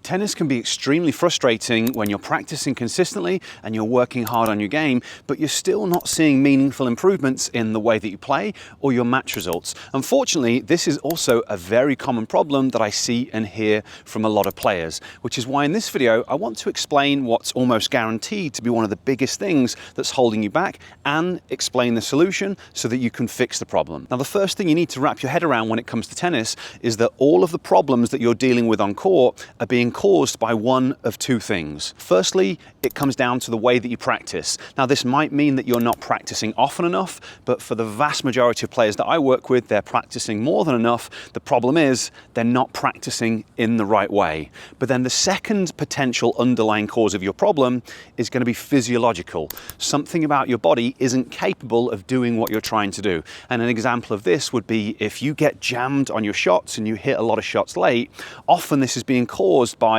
Tennis can be extremely frustrating when you're practicing consistently and you're working hard on your game, but you're still not seeing meaningful improvements in the way that you play or your match results. Unfortunately, this is also a very common problem that I see and hear from a lot of players, which is why in this video, I want to explain what's almost guaranteed to be one of the biggest things that's holding you back and explain the solution so that you can fix the problem. Now, the first thing you need to wrap your head around when it comes to tennis is that all of the problems that you're dealing with on court are being caused by one of two things. Firstly, it comes down to the way that you practice. Now, this might mean that you're not practicing often enough, but for the vast majority of players that I work with, they're practicing more than enough. The problem is they're not practicing in the right way. But then the second potential underlying cause of your problem is going to be physiological. Something about your body isn't capable of doing what you're trying to do. And an example of this would be if you get jammed on your shots and you hit a lot of shots late, often this is being caused by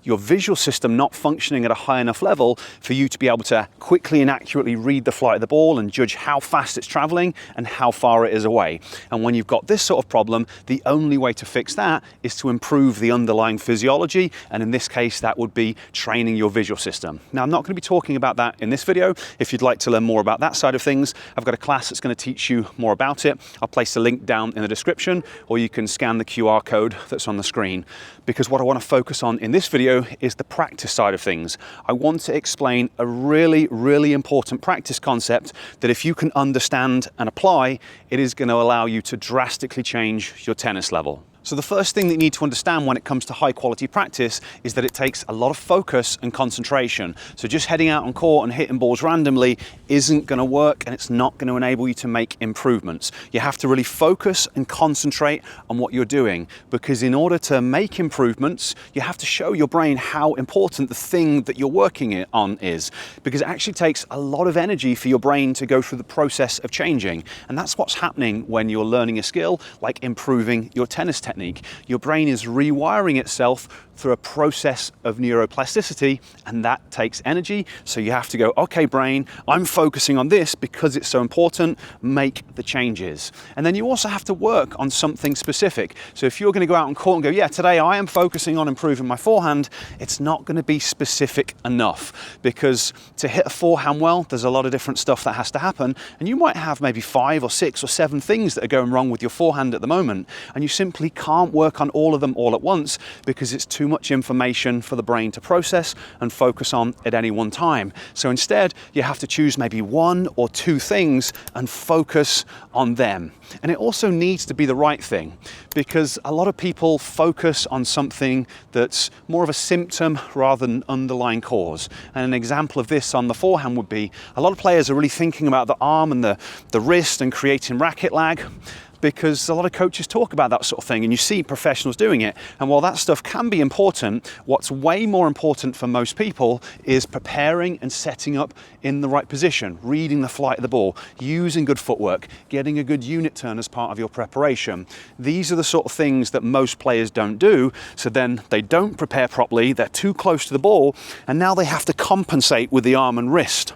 your visual system not functioning at a high enough level for you to be able to quickly and accurately read the flight of the ball and judge how fast it's traveling and how far it is away. And when you've got this sort of problem, the only way to fix that is to improve the underlying physiology. And in this case, that would be training your visual system. Now, I'm not going to be talking about that in this video. If you'd like to learn more about that side of things, I've got a class that's going to teach you more about it. I'll place the link down in the description, or you can scan the QR code that's on the screen. Because what I want to focus on in this video is the practice side of things. I want to explain a really important practice concept that if you can understand and apply, it is going to allow you to drastically change your tennis level. So the first thing that you need to understand when it comes to high quality practice is that it takes a lot of focus and concentration. So just heading out on court and hitting balls randomly isn't going to work, and it's not going to enable you to make improvements. You have to really focus and concentrate on what you're doing, because in order to make improvements, you have to show your brain how important the thing that you're working on is, because it actually takes a lot of energy for your brain to go through the process of changing. And that's what's happening when you're learning a skill like improving your tennis technique. Your brain is rewiring itself through a process of neuroplasticity, and that takes energy. So you have to go, okay, brain, I'm focusing on this because it's so important, make the changes. And then you also have to work on something specific. So if you're going to go out on court and go, yeah, today I am focusing on improving my forehand, it's not going to be specific enough, because to hit a forehand well, there's a lot of different stuff that has to happen. And you might have maybe 5 or 6 or 7 things that are going wrong with your forehand at the moment. And you simply can't work on all of them all at once because it's too much information for the brain to process and focus on at any one time. So instead, you have to choose maybe 1 or 2 things and focus on them. And it also needs to be the right thing, because a lot of people focus on something that's more of a symptom rather than underlying cause. And an example of this on the forehand would be a lot of players are really thinking about the arm and the wrist and creating racket lag, because a lot of coaches talk about that sort of thing and you see professionals doing it. And while that stuff can be important, what's way more important for most people is preparing and setting up in the right position, reading the flight of the ball, using good footwork, getting a good unit turn as part of your preparation. These are the sort of things that most players don't do. So then they don't prepare properly, they're too close to the ball, and now they have to compensate with the arm and wrist.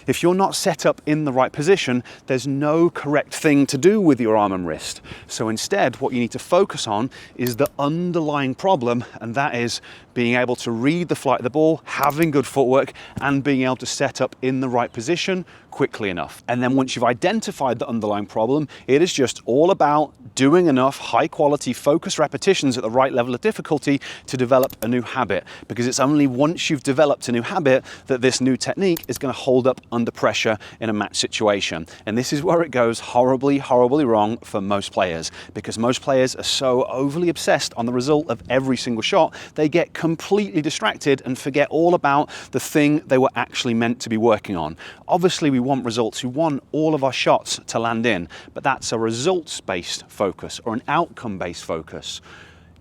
If you're not set up in the right position, there's no correct thing to do with your arm and wrist. So instead, what you need to focus on is the underlying problem, and that is being able to read the flight of the ball, having good footwork, and being able to set up in the right position quickly enough. And then once you've identified the underlying problem, it is just all about doing enough high quality focused repetitions at the right level of difficulty to develop a new habit, because it's only once you've developed a new habit that this new technique is going to hold up under pressure in a match situation. And this is where it goes horribly wrong for most players, because most players are so overly obsessed on the result of every single shot, they get completely distracted and forget all about the thing they were actually meant to be working on. Obviously, we want results. We want all of our shots to land in, but that's a results-based focus or an outcome-based focus.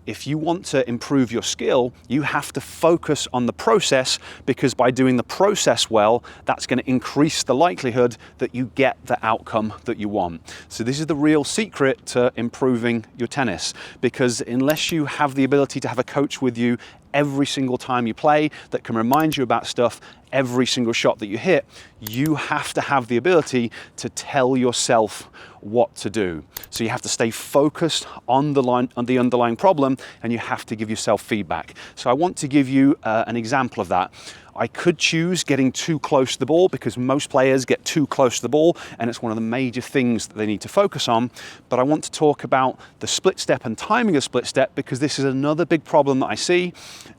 If you want to improve your skill, you have to focus on the process, because by doing the process well, that's going to increase the likelihood that you get the outcome that you want. So this is the real secret to improving your tennis, because unless you have the ability to have a coach with you every single time you play that can remind you about stuff, every single shot that you hit, you have to have the ability to tell yourself what to do. So you have to stay focused on the underlying problem, and you have to give yourself feedback. So I want to give you an example of that. I could choose getting too close to the ball, because most players get too close to the ball, and it's one of the major things that they need to focus on. But I want to talk about the split step and timing of split step, because this is another big problem that I see,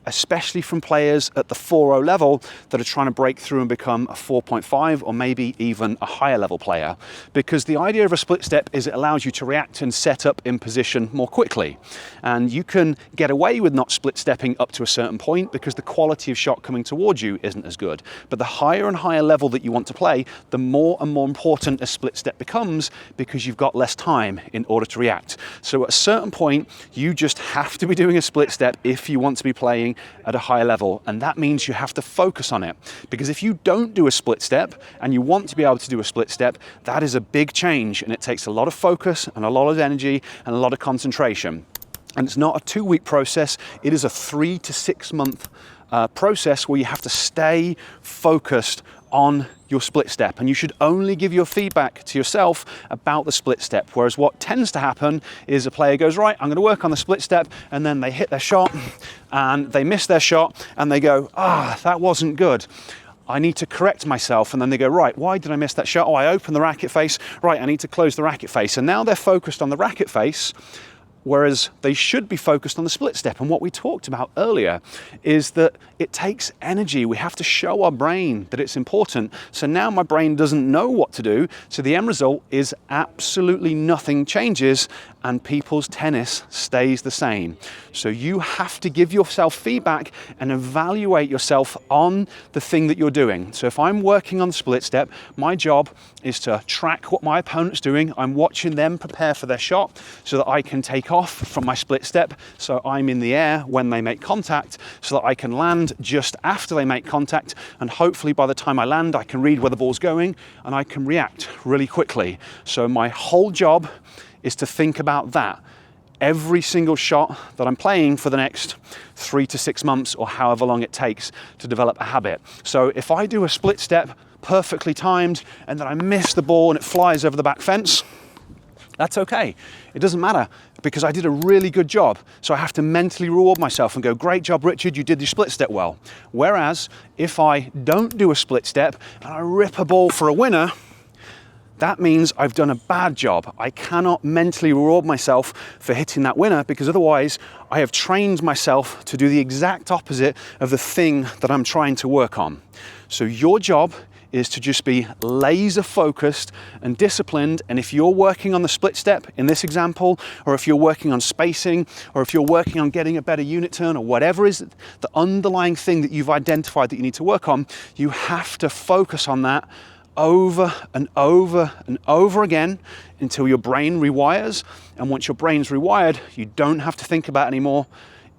especially from players at the 4.0 level that are trying to break through and become a 4.5 or maybe even a higher level player. Because the idea of a split step is it allows you to react and set up in position more quickly. And you can get away with not split stepping up to a certain point because the quality of shot coming towards you isn't as good. But the higher and higher level that you want to play, the more and more important a split step becomes, because you've got less time in order to react. So at a certain point, you just have to be doing a split step if you want to be playing at a higher level. And that means you have to focus on it. Because if you don't do a split step and you want to be able to do a split step, that is a big change, and it takes a lot of focus and a lot of energy and a lot of concentration. And it's not a 2-week process, it is a 3 to 6 month process where you have to stay focused on your split step, and you should only give your feedback to yourself about the split step. Whereas what tends to happen is a player goes, right, I'm going to work on the split step, and then they hit their shot and they miss their shot and they go, that wasn't good, I need to correct myself. And then they go, right, why did I miss that shot? Oh, I opened the racket face, right, I need to close the racket face. And now they're focused on the racket face, whereas they should be focused on the split step. And what we talked about earlier is that it takes energy. We have to show our brain that it's important. So now my brain doesn't know what to do. So the end result is absolutely nothing changes, and people's tennis stays the same. So you have to give yourself feedback and evaluate yourself on the thing that you're doing. So if I'm working on the split step, my job is to track what my opponent's doing. I'm watching them prepare for their shot so that I can take off from my split step, so I'm in the air when they make contact, so that I can land just after they make contact, and hopefully by the time I land I can read where the ball's going and I can react really quickly. So my whole job is to think about that every single shot that I'm playing for the next 3 to 6 months, or however long it takes to develop a habit. So if I do a split step perfectly timed and then I miss the ball and it flies over the back fence, that's okay. It doesn't matter, because I did a really good job. So I have to mentally reward myself and go, great job, Richard, you did the split step well. Whereas if I don't do a split step and I rip a ball for a winner, that means I've done a bad job. I cannot mentally reward myself for hitting that winner, because otherwise I have trained myself to do the exact opposite of the thing that I'm trying to work on. So your job is to just be laser focused and disciplined. And if you're working on the split step in this example, or if you're working on spacing, or if you're working on getting a better unit turn, or whatever is the underlying thing that you've identified that you need to work on, you have to focus on that over and over and over again until your brain rewires. And once your brain's rewired, you don't have to think about it anymore.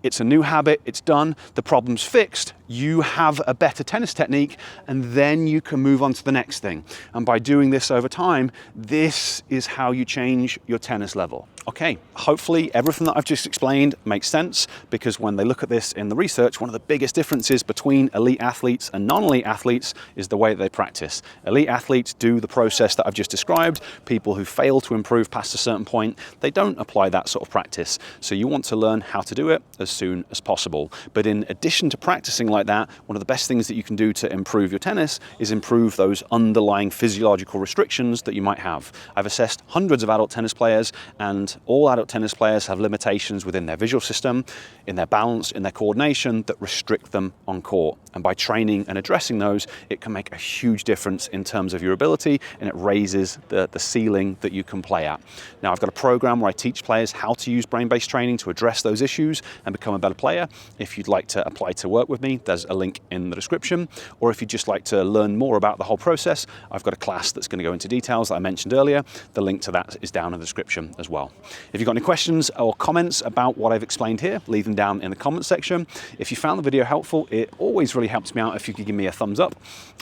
It's a new habit, it's done, the problem's fixed, you have a better tennis technique, and then you can move on to the next thing. And by doing this over time, this is how you change your tennis level. Okay, hopefully everything that I've just explained makes sense, because when they look at this in the research, one of the biggest differences between elite athletes and non-elite athletes is the way that they practice. Elite athletes do the process that I've just described. People who fail to improve past a certain point, they don't apply that sort of practice. So you want to learn how to do it as soon as possible. But in addition to practicing like that, one of the best things that you can do to improve your tennis is improve those underlying physiological restrictions that you might have. I've assessed hundreds of adult tennis players, and all adult tennis players have limitations within their visual system, in their balance, in their coordination, that restrict them on court. And by training and addressing those, it can make a huge difference in terms of your ability, and it raises the ceiling that you can play at. Now, I've got a program where I teach players how to use brain-based training to address those issues and become a better player. If you'd like to apply to work with me, there's a link in the description. Or if you'd just like to learn more about the whole process, I've got a class that's going to go into details that I mentioned earlier. The link to that is down in the description as well. If you've got any questions or comments about what I've explained here, leave them down in the comment section. If you found the video helpful, it always really helps me out if you could give me a thumbs up.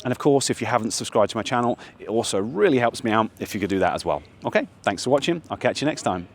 And of course, if you haven't subscribed to my channel, it also really helps me out if you could do that as well. Okay, thanks for watching. I'll catch you next time.